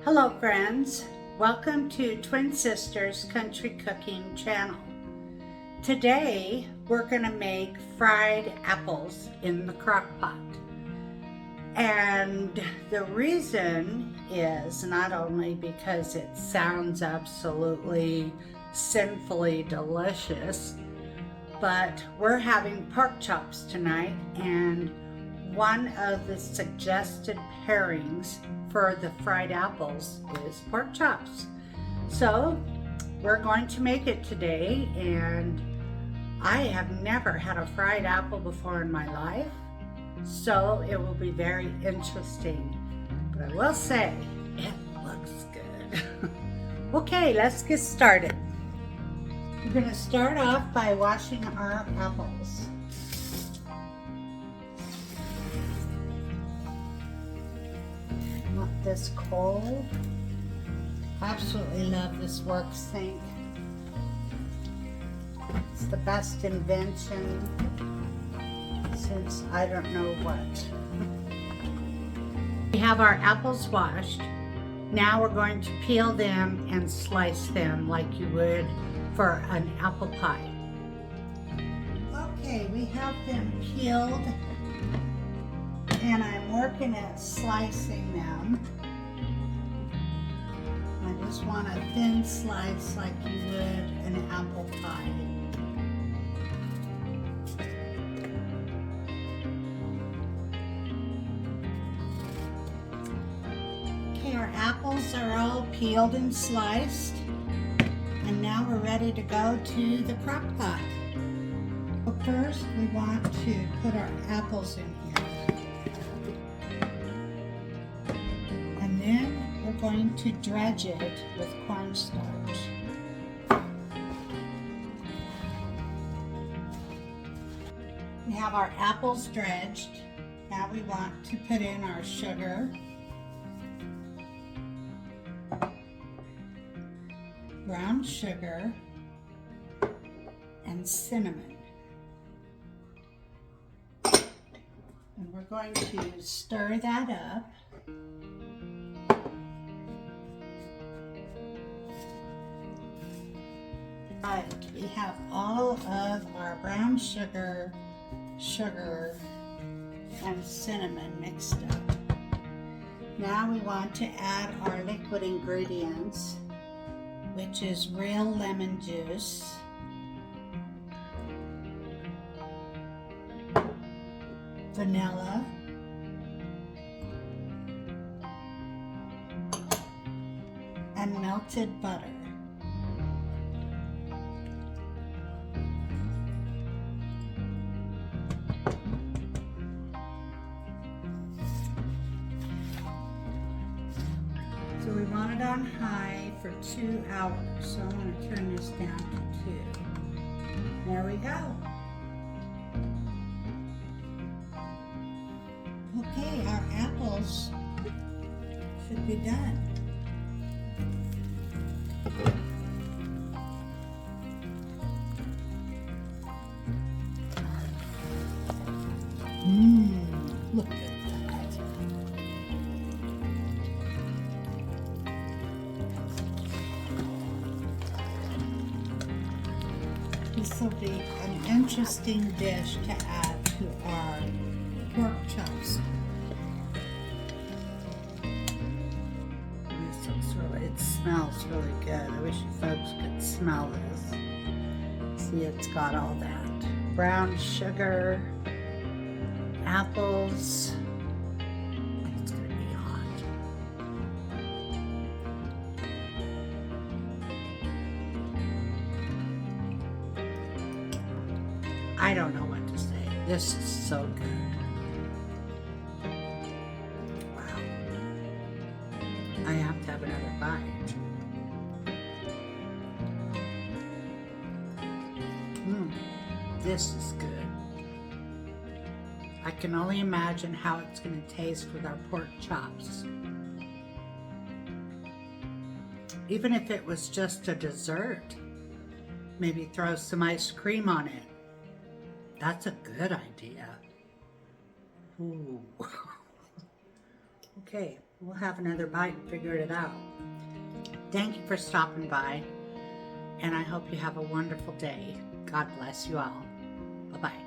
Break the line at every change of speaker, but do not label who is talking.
Hello friends, welcome to Twin Sisters Country Cooking Channel. Today we're going to make fried apples in the crock pot. And the reason is not only because it sounds absolutely sinfully delicious, but we're having pork chops tonight, and one of the suggested pairings for the fried apples is pork chops. So we're going to make it today, and I have never had a fried apple before in my life, so it will be very interesting. But I will say, it looks good. Okay, let's get started. We're going to start off by washing our apples. Want this cold. Absolutely love this work sink. It's the best invention since I don't know what. We have our apples washed. Now we're going to peel them and slice them like you would for an apple pie. Okay, we have them peeled, and I'm working at slicing them. I just want a thin slice like you would an apple pie. Okay, our apples are all peeled and sliced, and now we're ready to go to the crock pot. But first, we want to put our apples in here. And then we're going to dredge it with cornstarch. We have our apples dredged. Now we want to put in our sugar, brown sugar, and cinnamon. And we're going to stir that up. Right, we have all of our brown sugar, and cinnamon mixed up. Now we want to add our liquid ingredients, which is real lemon juice, vanilla, and melted butter. So we want it on high for 2 hours. So I'm going to turn this down to 2. There we go. Okay, our apples should be done. Look at that. This will be an interesting dish to add to our pork chops. It smells really good. I wish you folks could smell this. See, it's got all that brown sugar, apples. It's gonna be hot. I don't know what to say. This is so good. I have to have another bite. This is good. I can only imagine how it's going to taste with our pork chops. Even if it was just a dessert, maybe throw some ice cream on it. That's a good idea. Ooh. Okay, we'll have another bite and figure it out. Thank you for stopping by, and I hope you have a wonderful day. God bless you all. Bye-bye.